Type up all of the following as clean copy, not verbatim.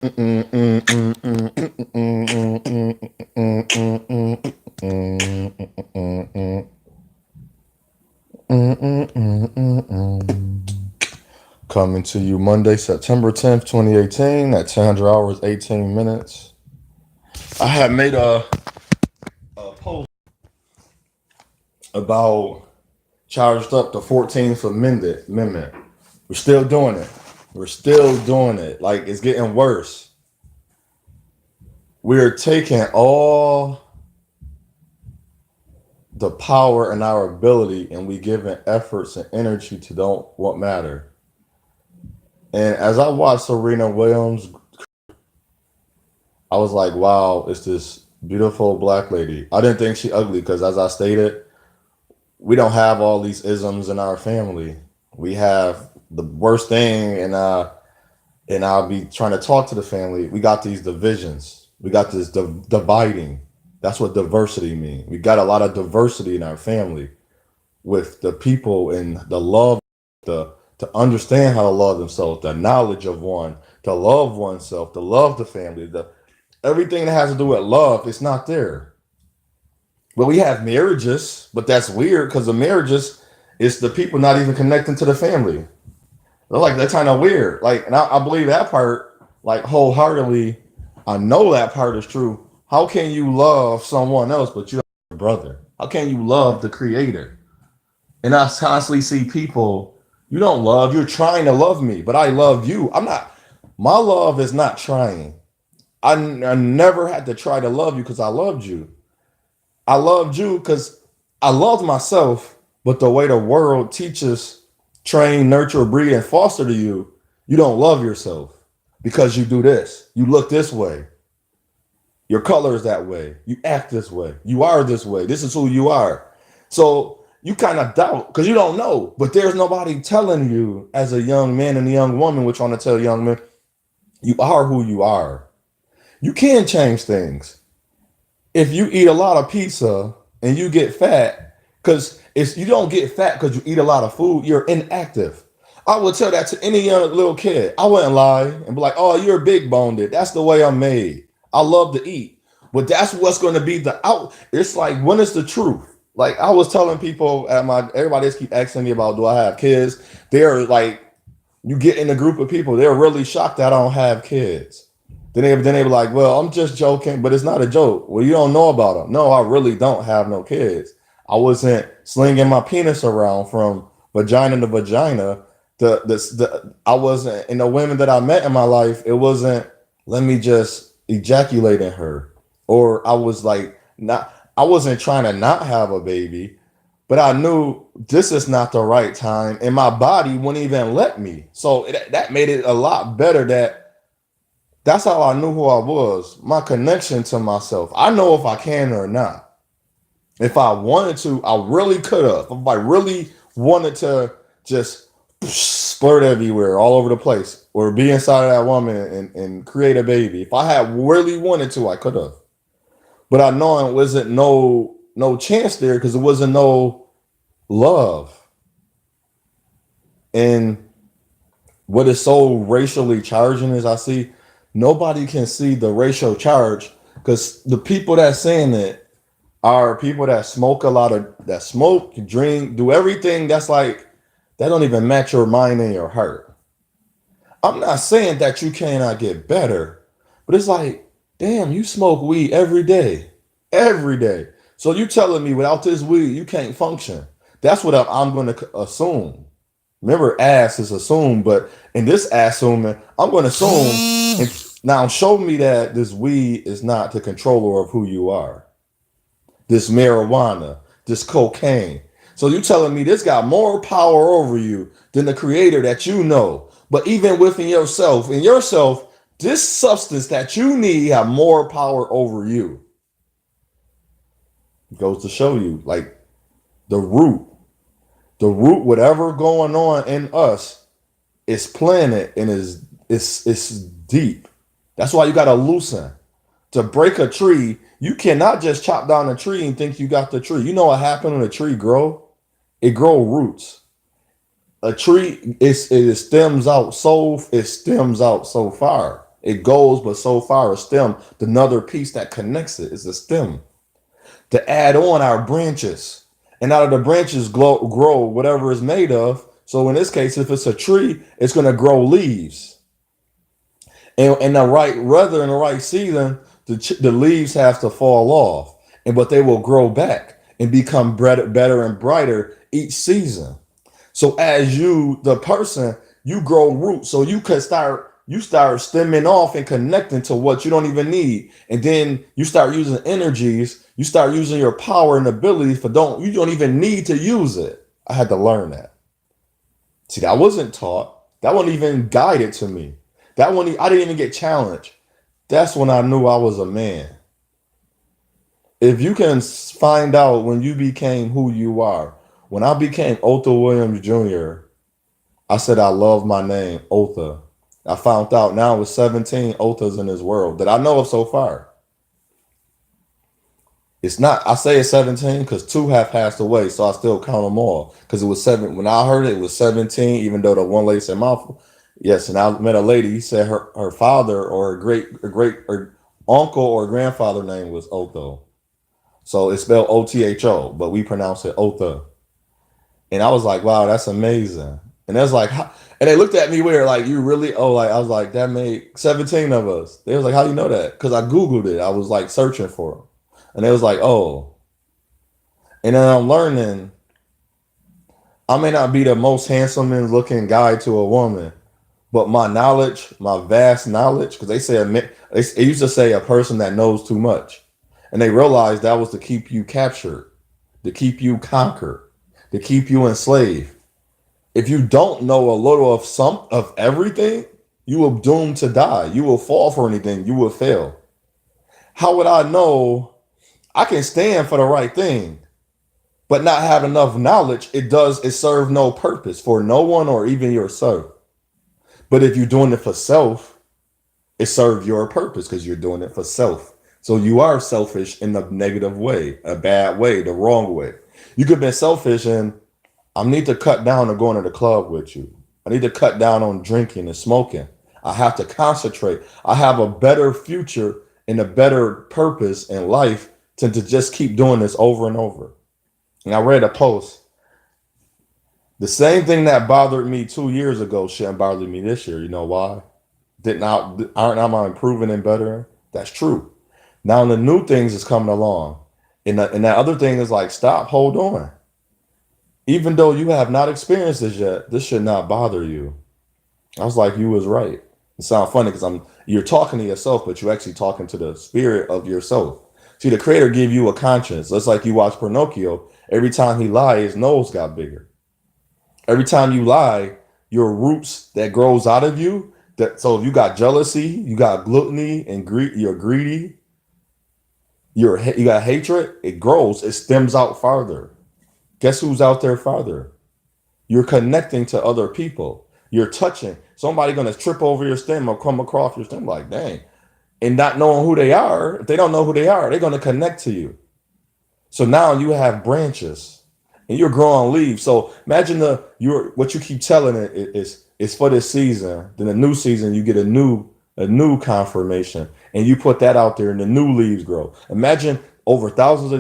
Coming to you Monday, September 10th, 2018 at 1000 hours, 18 minutes. I had made a post about charged up the 14th Amendment. We're still doing it. We're still doing it. Like, it's getting worse. We're taking all the power and our ability, and we giving efforts and energy to don't what matter. And as I watched Serena Williams, I was like, wow, it's this beautiful black lady. I didn't think she ugly because, as I stated, we don't have all these isms in our family. We have the worst thing, and I'll be trying to talk to the family. We got these divisions. We got this dividing. That's what diversity means. We got a lot of diversity in our family with the people and the love, the to understand how to love themselves, the knowledge of one, to love oneself, to love the family, the everything that has to do with love. It's not there. Well, we have marriages, but that's weird because the marriages is the people not even connecting to the family. They're like that's kind of weird. Like, and I believe that part like wholeheartedly. I know that part is true. How can you love someone else but you don't love your brother? How can you love the creator? And I constantly see people you don't love. You're trying to love me, but I love you. I'm not. My love is not trying. I never had to try to love you because I loved you. I loved you because I loved myself, but the way the world teaches, train, nurture, breed, and foster to you, you don't love yourself because you do this. You look this way. Your color is that way. You act this way. You are this way. This is who you are. So you kind of doubt because you don't know. But there's nobody telling you as a young man and a young woman, we're trying to tell young men, you are who you are. You can change things. If you eat a lot of pizza and you get fat, because it's you don't get fat because you eat a lot of food, you're inactive. I would tell that to any young little kid. I wouldn't lie and be like, "Oh, you're big boned. That's the way I'm made. I love to eat." But that's what's going to be the out. It's like when is the truth? Like I was telling people at my everybody just keep asking me about do I have kids? They're like, you get in a group of people, they're really shocked that I don't have kids. Then they be like, well, I'm just joking, but it's not a joke. Well, you don't know about them. No, I really don't have no kids. I wasn't slinging my penis around from vagina to vagina. I wasn't, and the women that I met in my life, it wasn't, let me just ejaculate in her. Or I was like, not, I wasn't trying to not have a baby, but I knew this is not the right time, and my body wouldn't even let me. So that made it a lot better that's how I knew who I was. My connection to myself. I know if I can or not. If I wanted to, I really could have. If I really wanted to just splurt everywhere, all over the place, or be inside of that woman and create a baby. If I had really wanted to, I could have. But I know it wasn't no chance there because it wasn't no love. And what is so racially charging is I see nobody can see the racial charge because the people that saying it are people that smoke a lot of that smoke, drink, do everything that's like that don't even match your mind and your heart. I'm not saying that you cannot get better, but it's like, damn, you smoke weed every day. Every day. So you telling me without this weed you can't function. That's what I'm going to assume. Remember, ass is assumed, but in this assuming, I'm going to assume. And now, show me that this weed is not the controller of who you are. This marijuana, this cocaine. So you telling me this got more power over you than the creator that you know. But even within yourself, this substance that you need have more power over you. It goes to show you, like the root, whatever going on in us is planted and is deep. That's why you gotta loosen. To break a tree, you cannot just chop down a tree and think you got the tree. You know what happened when a tree grow? It grow roots. A tree it stems out so far. It goes, but so far a stem. Another piece that connects it is a stem. To add on our branches, and out of the branches grow whatever it's made of. So in this case, if it's a tree, it's going to grow leaves. And in the right weather, in the right season, the leaves have to fall off, and but they will grow back and become better and brighter each season. So as you, the person, you grow roots, so you start stemming off and connecting to what you don't even need, and then you start using energies. You start using your power and ability for you don't even need to use it. I had to learn that. See, that wasn't taught. That wasn't even guided to me. That one I didn't even get challenged. That's when I knew I was a man. If you can find out when you became who you are, when I became Otha Williams Jr., I said I love my name, Otha. I found out now with 17 Othas in this world that I know of so far. It's not, I say it's 17 because two have passed away, so I still count them all. Because it was seven, when I heard it, it was 17, even though the one lady said mouthful. Yes, and I met a lady, he said her father or a great or uncle or grandfather name was Otho. So it's spelled Otho, but we pronounce it Otha. And I was like, wow, that's amazing. And that's like, and they looked at me weird, like, you really? Oh, like, I was like, that made 17 of us. They was like, how do you know that? Because I Googled it. I was like searching for them. And they was like, oh. And then I'm learning, I may not be the most handsome and looking guy to a woman, but my knowledge, my vast knowledge, because they say, they used to say a person that knows too much. And they realized that was to keep you captured, to keep you conquered, to keep you enslaved. If you don't know a little of some of everything, you will doomed to die. You will fall for anything. You will fail. How would I know I can stand for the right thing, but not have enough knowledge? It serves no purpose for no one or even yourself. But if you're doing it for self, it serves your purpose because you're doing it for self. So you are selfish in a negative way, a bad way, the wrong way. You could be selfish and I need to cut down on going to the club with you. I need to cut down on drinking and smoking. I have to concentrate. I have a better future and a better purpose in life to just keep doing this over and over. And I read a post. The same thing that bothered me 2 years ago shouldn't bother me this year. You know why? Aren't I improving and better? That's true. Now the new things is coming along. And that other thing is like, stop, hold on. Even though you have not experienced this yet, this should not bother you. I was like, you was right. It sounds funny because you're talking to yourself, but you're actually talking to the spirit of yourself. See, the creator gave you a conscience. Just like you watch Pinocchio, every time he lied, his nose got bigger. Every time you lie, your roots that grows out of you, so if you got jealousy, you got gluttony and you're greedy, you got hatred, it grows, it stems out farther. Guess who's out there farther? You're connecting to other people. You're touching. Somebody gonna trip over your stem or come across your stem like, dang. And not knowing who they are, if they don't know who they are, they're gonna connect to you. So now you have branches and you're growing leaves. So imagine what you keep telling it is for this season. Then the new season you get a new confirmation and you put that out there and the new leaves grow. Imagine over thousands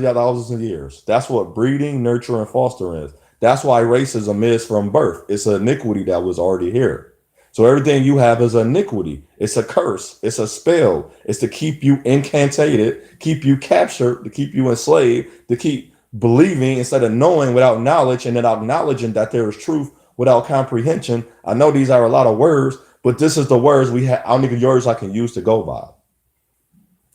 of years. That's what breeding, nurture, and fostering is. That's why racism is from birth. It's an iniquity that was already here. So everything you have is iniquity. It's a curse. It's a spell. It's to keep you incantated, keep you captured, to keep you enslaved, to keep believing instead of knowing without knowledge, and then acknowledging that there is truth without comprehension. I know these are a lot of words, but this is the words we have. I don't even words I can use to go by.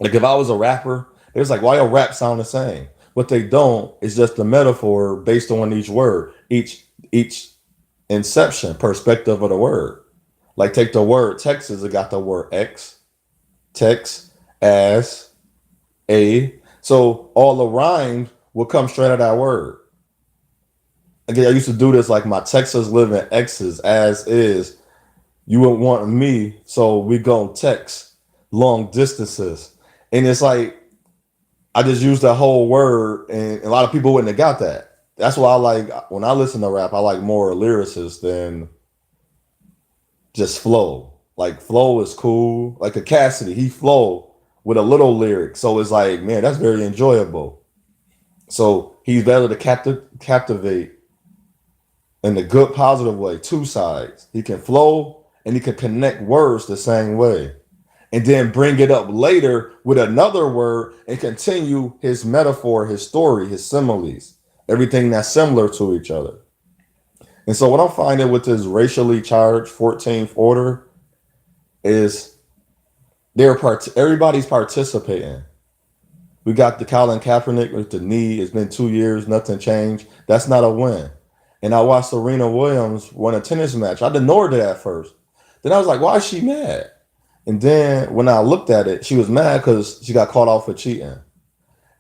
Like if I was a rapper, it was like, why your rap sound the same? What they don't is just the metaphor based on each word, each inception perspective of the word. Like take the word Texas, it got the word X, text, as, a. So all the rhymes will come straight out of that word. Again, I used to do this like my Texas living X's as is. You would want me, so we go text long distances. And it's like, I just used the whole word, and a lot of people wouldn't have got that. That's why I like, when I listen to rap, I like more lyricists than just flow. Like flow is cool. Like a Cassidy, he flow with a little lyric. So it's like, man, that's very enjoyable. So he's better to captivate in a good positive way, two sides. He can flow and he can connect words the same way. And then bring it up later with another word and continue his metaphor, his story, his similes, everything that's similar to each other. And so what I'm finding with this racially charged 14th order is everybody's participating. We got the Colin Kaepernick with the knee. It's been 2 years, nothing changed. That's not a win. And I watched Serena Williams win a tennis match. I ignored it at first. Then I was like, why is she mad? And then when I looked at it, she was mad because she got caught off for cheating. And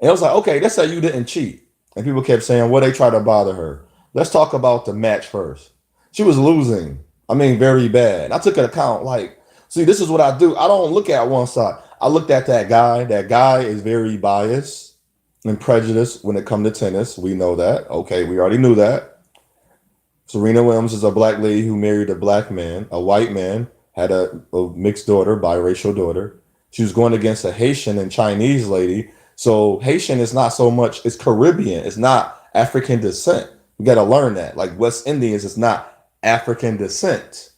I was like, okay, let's say you didn't cheat. And people kept saying, well, they tried to bother her. Let's talk about the match first. She was losing. I mean, very bad. I took an account like, see, this is what I do. I don't look at one side. I looked at that guy. That guy is very biased and prejudiced when it comes to tennis. We know that. Okay, we already knew that. Serena Williams is a black lady who married a black man. A white man had a mixed daughter, biracial daughter. She was going against a Haitian and Chinese lady. So Haitian is not so much, it's Caribbean. It's not African descent. We got to learn that. Like West Indians, it's not African descent.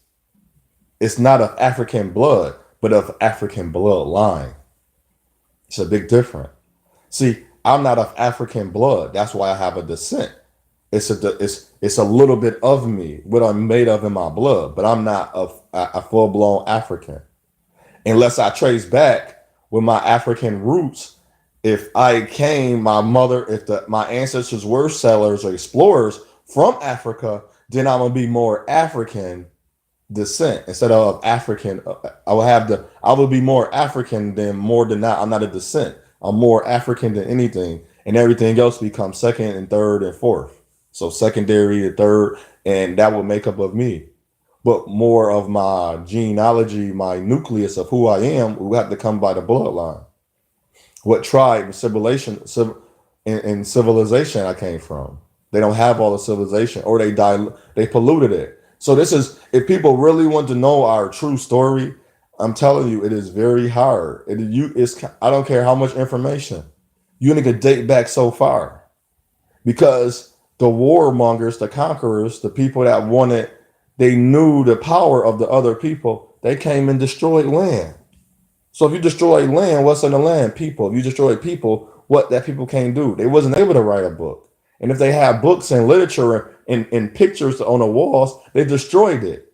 It's not of African blood, but of African bloodline. It's a big difference. See, I'm not of African blood. That's why I have a descent. It's a little bit of me, what I'm made of in my blood, but I'm not a full blown African. Unless I trace back with my African roots. If I came, my ancestors were settlers or explorers from Africa, then I'm gonna be more African descent instead of African. I will be more African than more than not. I'm not a descent. I'm more African than anything, and everything else becomes second and third and fourth. So secondary and third, and that will make up of me. But more of my genealogy, my nucleus of who I am, will have to come by the bloodline. What tribe and civilization I came from. They don't have all the civilization, or they polluted it. So this is, if people really want to know our true story, I'm telling you, it is very hard. I don't care how much information you need to date back so far, because the warmongers, the conquerors, the people that wanted, they knew the power of the other people. They came and destroyed land. So if you destroy land, what's in the land? People. If you destroy people, what that people can't do? They wasn't able to write a book. And if they had books and literature and pictures on the walls, they destroyed it.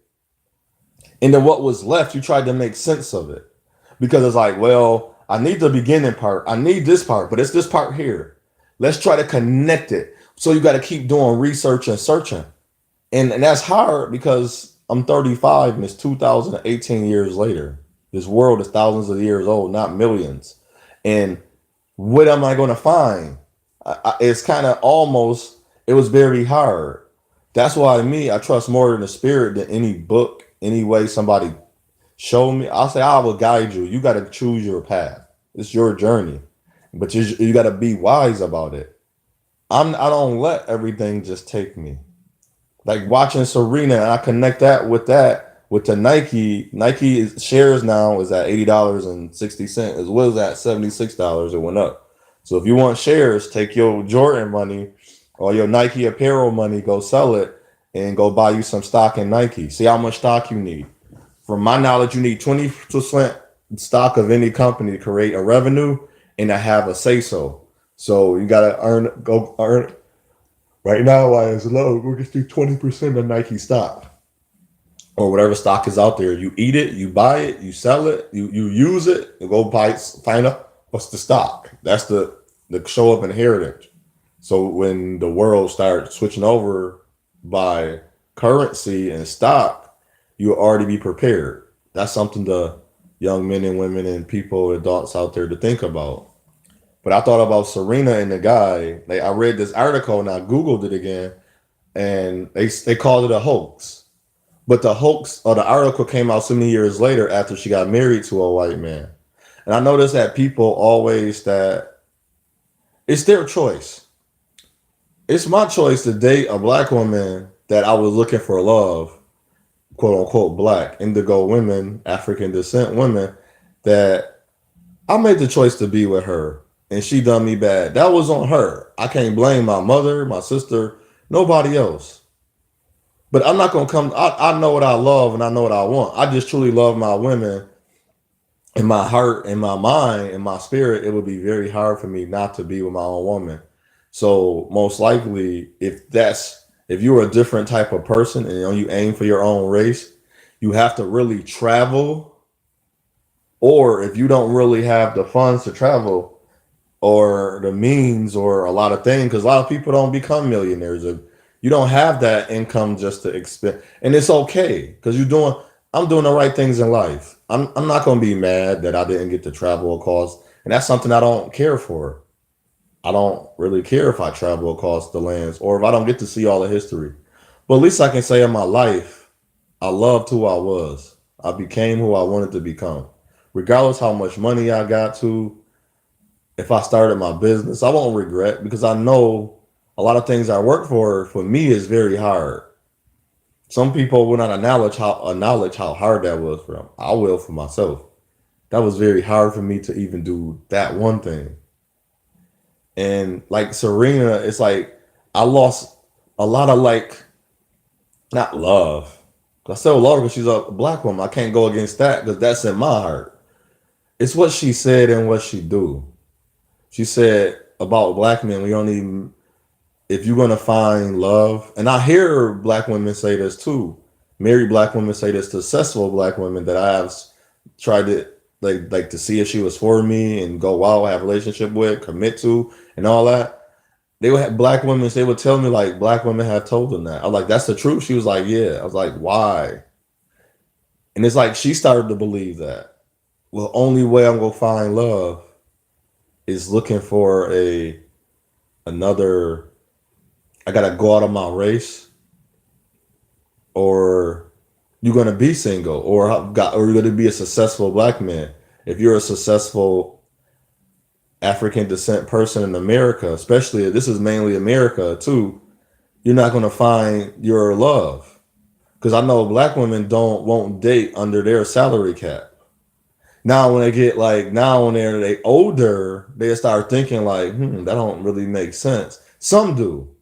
And then what was left, you tried to make sense of it. Because it's like, well, I need the beginning part. I need this part, but it's this part here. Let's try to connect it. So you got to keep doing research and searching. And that's hard because I'm 35 and it's 2018 years later. This world is thousands of years old, not millions. And what am I going to find? It's kind of almost, it was very hard. That's why I trust more in the spirit than any book, any way somebody show me. I'll say, I will guide you. You got to choose your path. It's your journey, but you got to be wise about it. I don't let everything just take me. Like watching Serena, and I connect that with the Nike. Shares now is at $80.60. As well as at $76. It went up. So if you want shares, take your Jordan money or your Nike apparel money, go sell it and go buy you some stock in Nike. See how much stock you need. From my knowledge, you need 20% stock of any company to create a revenue and to have a say so. So you gotta go earn. Right now, while it's low, we'll just do 20% of Nike stock or whatever stock is out there. You eat it, you buy it, you sell it, you use it, you go find out what's the stock. That's the show up inheritance. So when the world starts switching over by currency and stock, you'll already be prepared. That's something the young men and women and people, adults out there to think about. But I thought about Serena and the guy. Like I read this article and I Googled it again, and they called it a hoax. But the hoax or the article came out so many years later after she got married to a white man. And I noticed that people always that it's their choice. It's my choice to date a black woman that I was looking for love. quote unquote black, indigo women, African descent women, that I made the choice to be with her and she done me bad. That was on her. I can't blame my mother, my sister, nobody else. But I'm not gonna come. I know what I love and I know what I want. I just truly love my women in my heart, in my mind, in my spirit. It would be very hard for me not to be with my own woman. So most likely, if you're a different type of person and you aim for your own race, you have to really travel. Or if you don't really have the funds to travel, or the means, or a lot of things, because a lot of people don't become millionaires. If you don't have that income just to expend, and it's okay because I'm doing the right things in life. I'm not going to be mad that I didn't get to travel across, and that's something I don't care for. I don't really care if I travel across the lands or if I don't get to see all the history. But at least I can say in my life, I loved who I was. I became who I wanted to become. Regardless how much money I got to, if I started my business, I won't regret because I know a lot of things I work for me is very hard. Some people will not acknowledge how hard that was for them. I will for myself. That was very hard for me to even do that one thing. And like Serena, it's like I lost a lot of like not love. I still love her because she's a black woman. I can't go against that because that's in my heart. It's what she said and what she do. She said about black men, we don't even if you're gonna find love, and I hear black women say this too. Married black women say this to successful black women that I have tried to like to see if she was for me and go out, have a relationship with, commit to, and all that. They would have black women. They would tell me like black women have told them that. I'm like, that's the truth. She was like, yeah. I was like, why? And it's like she started to believe that. Well, only way I'm gonna find love is looking for a another. I gotta go out of my race, or you're gonna be single, or you're gonna be a successful black man. If you're a successful African descent person in America, especially this is mainly America too, you're not gonna find your love. Because I know black women don't won't date under their salary cap. Now when they get like now when they older, they start thinking like, that don't really make sense. Some do,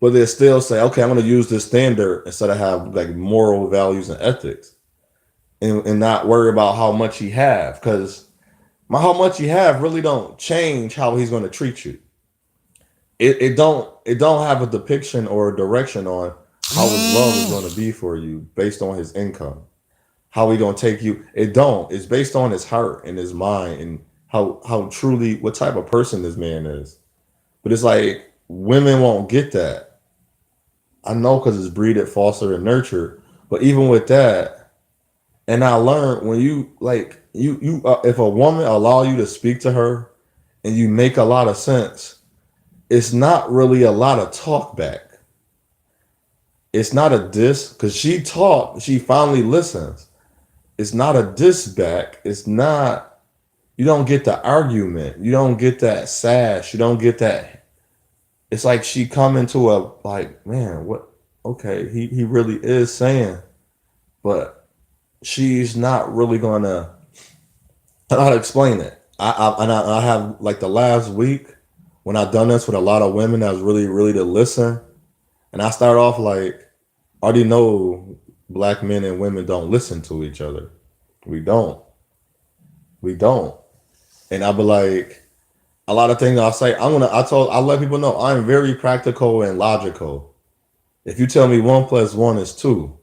but they still say, okay, I'm going to use this standard instead of have like moral values and ethics, and not worry about how much he have because how much you have really don't change how he's going to treat you. It don't have a depiction or a direction on how his love is going to be for you based on his income. How he gonna take you? It don't. It's based on his heart and his mind and how truly what type of person this man is. But it's like women won't get that. I know because it's breeded, fostered, and nurtured. But even with that, and I learned when if a woman allow you to speak to her and you make a lot of sense, it's not really a lot of talk back. It's not a diss because she finally listens. It's not a diss back. It's not, you don't get the argument. You don't get that sash. You don't get that. It's like she come into a, like, man, what? Okay, he really is saying, but she's not really gonna, I don't know how to explain it. I have, like, the last week when I done this with a lot of women that was really, really to listen. And I start off like, I already know black men and women don't listen to each other. We don't. We don't. And I'll be like, a lot of things I'll say, I let people know I'm very practical and logical. If you tell me one plus one is two,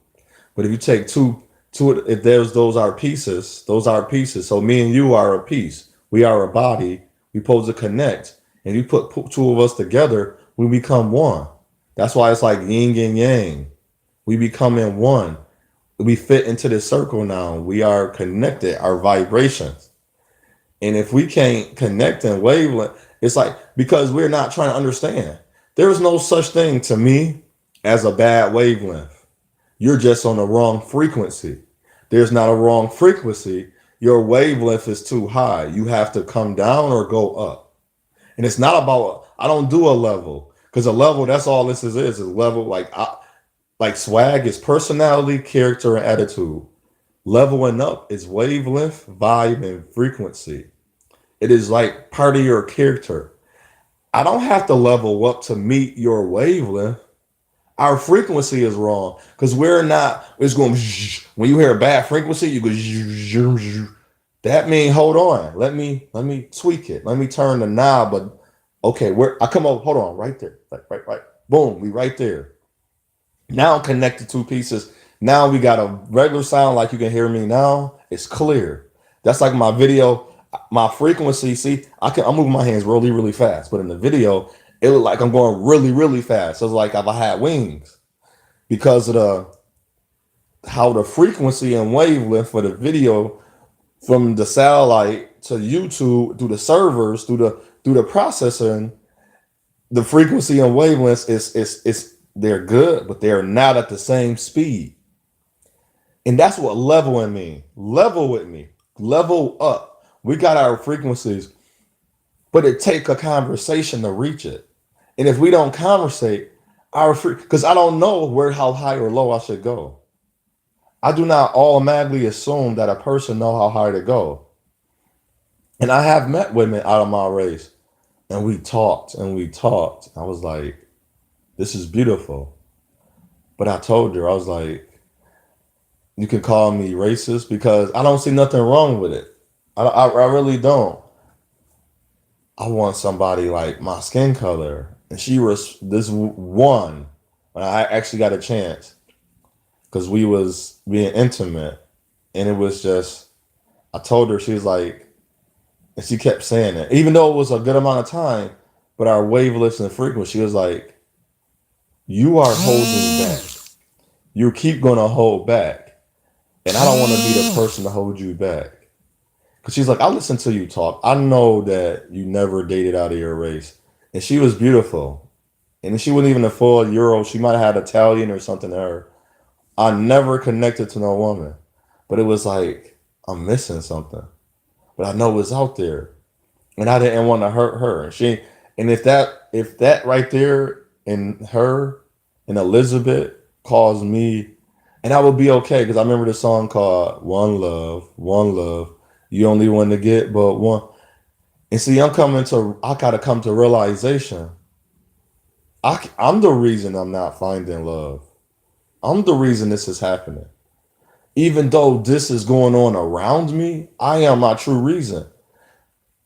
but if you take if those are pieces, those are pieces. So me and you are a piece. We are a body. We supposed to connect. And you put two of us together, we become one. That's why it's like yin and yang. We become in one. We fit into this circle now. We are connected, our vibrations. And if we can't connect in wavelength, it's like because we're not trying to understand. There is no such thing to me as a bad wavelength. You're just on the wrong frequency. There's not a wrong frequency. Your wavelength is too high. You have to come down or go up. And it's not about I don't do a level because a level that's all this is a level Like swag is personality, character, and attitude. Leveling up is wavelength, vibe, and frequency. It is like part of your character. I don't have to level up to meet your wavelength. Our frequency is wrong because we're not. It's going when you hear a bad frequency, you go. That means hold on. Let me tweak it. Let me turn the knob. But okay, where I come up. Hold on, right there. Right. Boom, we right there. Now connected two pieces. Now we got a regular sound like you can hear me now. It's clear. That's like my video, my frequency. See, I'm moving my hands really, really fast. But in the video, it looked like I'm going really, really fast. So it's like if I had wings because of the how the frequency and wavelength for the video from the satellite to YouTube through the servers through the processing, the frequency and wavelengths is they're good, but they're not at the same speed. And that's what leveling mean. Level with me. Level up. We got our frequencies, but it take a conversation to reach it. And if we don't conversate, because I don't know where how high or low I should go. I do not automatically assume that a person know how high to go. And I have met women out of my race, and we talked and we talked. I was like, this is beautiful. But I told her, I was like, you can call me racist because I don't see nothing wrong with it. I really don't. I want somebody like my skin color. And she was this one when I actually got a chance because we was being intimate. And it was just, I told her, she was like, and she kept saying it, even though it was a good amount of time, but our wavelengths and frequency, she was like, you are holding back. You keep going to hold back. And I don't want to be the person to hold you back. Because she's like, I listen to you talk. I know that you never dated out of your race. And she was beautiful. And she wasn't even a full Euro. She might have had Italian or something to her. I never connected to no woman. But it was like, I'm missing something. But I know it's out there. And I didn't want to hurt her. And if that right there and her and Elizabeth caused me, and I would be okay because I remember the song called One Love, One Love. You only want to get but one. And see, I gotta come to realization. I'm the reason I'm not finding love. I'm the reason this is happening. Even though this is going on around me, I am my true reason.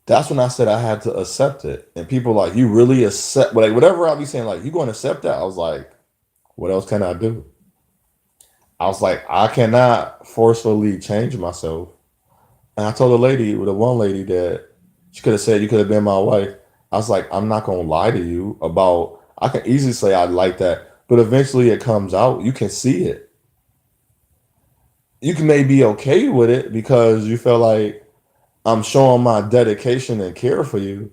That's when I said I had to accept it. And people like, you really accept, like whatever I be saying, like, you going to accept that? I was like, what else can I do? I was like, I cannot forcefully change myself. And I told the one lady that she could have said you could have been my wife. I was like, I'm not gonna lie to you about I can easily say I like that, but eventually it comes out. You can see it. You can maybe be okay with it because you feel like I'm showing my dedication and care for you.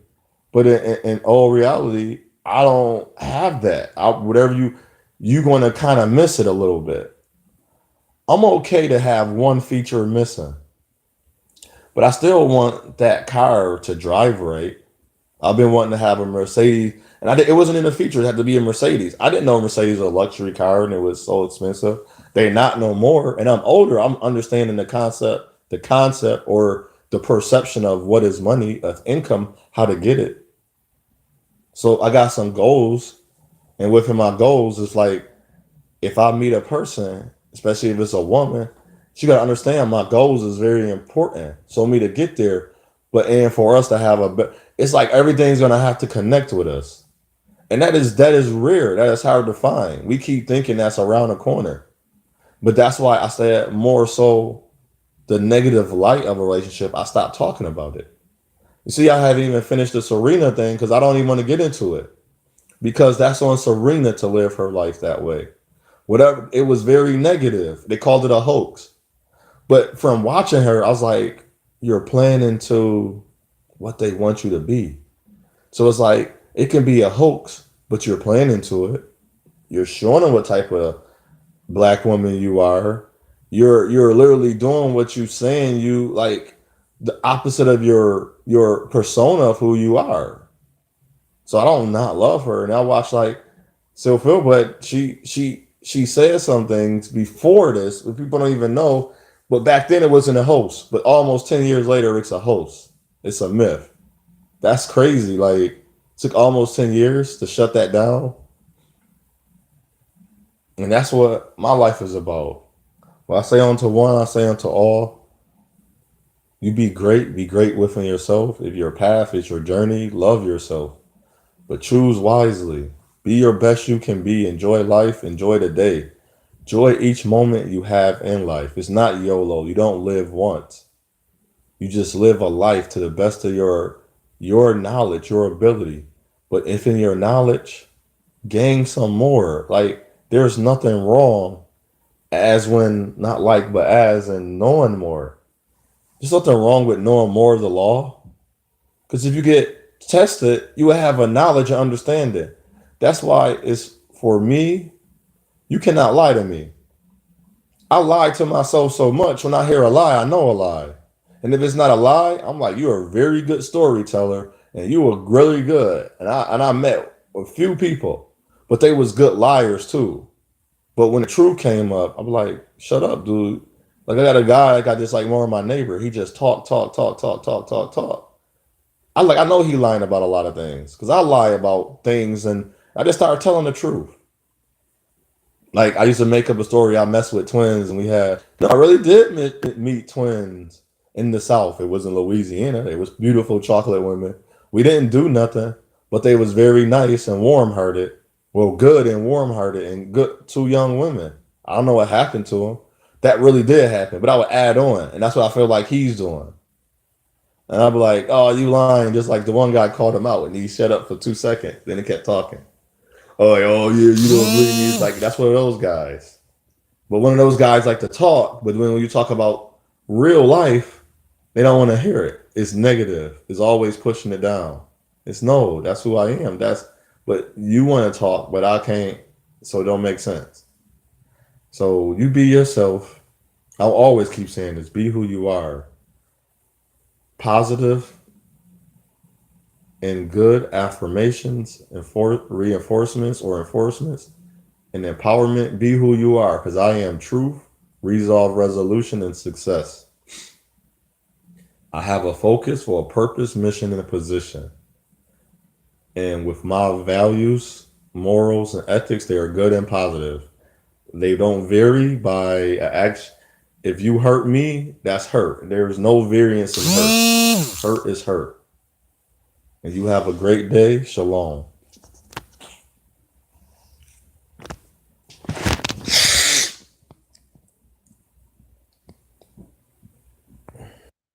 But in all reality, I don't have that. Whatever you're going to kind of miss it a little bit. I'm okay to have one feature missing, but I still want that car to drive right. I've been wanting to have a Mercedes, and it wasn't in the feature. It had to be a Mercedes. I didn't know Mercedes was a luxury car, and it was so expensive. They're not no more. And I'm older. I'm understanding the concept or the perception of what is money, of income, how to get it. So I got some goals, and within my goals, it's like if I meet a person, especially if it's a woman, she got to understand my goals is very important. So me to get there, but and for us to have it's like everything's gonna have to connect with us, and that is rare. That is hard to find. We keep thinking that's around the corner, but that's why I said more so the negative light of a relationship. I stopped talking about it. You see, I haven't even finished the Serena thing because I don't even want to get into it because that's on Serena to live her life that way. Whatever, it was very negative. They called it a hoax. But from watching her, I was like, you're playing into what they want you to be. So it's like it can be a hoax, but you're playing into it. You're showing them what type of black woman you are. You're literally doing what you saying you like the opposite of your persona of who you are. So I don't not love her. And I watch like Phil, but she said some things before this, but people don't even know. But back then it wasn't a host. But almost 10 years later, it's a host. It's a myth. That's crazy. Like, it took almost 10 years to shut that down. And that's what my life is about. When I say unto one, I say unto all. You be great within yourself. If your path is your journey, love yourself. But choose wisely. Be your best you can be. Enjoy life. Enjoy the day. Enjoy each moment you have in life. It's not YOLO. You don't live once. You just live a life to the best of your knowledge, your ability. But if in your knowledge, gain some more. Like there's nothing wrong as when not like but as in knowing more. There's nothing wrong with knowing more of the law. Because if you get tested, you will have a knowledge and understanding. That's why it's for me, you cannot lie to me. I lie to myself so much. When I hear a lie, I know a lie. And if it's not a lie, I'm like, you're a very good storyteller and you were really good. And I met a few people, but they was good liars too. But when the truth came up, I'm like, shut up, dude. Like I got a guy, I got this like more of my neighbor. He just talk. I know he lying about a lot of things because I lie about things and I just started telling the truth. Like I used to make up a story. I messed with twins, and we had. No, I really did meet twins in the South. It was in Louisiana. It was beautiful chocolate women. We didn't do nothing, but they was very nice and warm hearted. Well, good and warm hearted and good two young women. I don't know what happened to them. That really did happen, but I would add on, and that's what I feel like he's doing. And I'd be like, "Oh, you lying?" Just like the one guy called him out, and he shut up for 2 seconds. Then he kept talking. Oh yeah, you don't believe me. It's like that's one of those guys. But one of those guys like to talk, but when you talk about real life, they don't want to hear it. It's negative. It's always pushing it down. It's no, that's who I am. That's but you want to talk, but I can't, so it don't make sense. So you be yourself. I'll always keep saying this. Be who you are. Positive and good affirmations and reinforcements or enforcements and empowerment. Be who you are because I am truth, resolve, resolution, and success. I have a focus for a purpose, mission, and a position. And with my values, morals, and ethics, they are good and positive. They don't vary by action. If you hurt me, that's hurt. There is no variance in hurt. Hurt is hurt. And you have a great day. Shalom.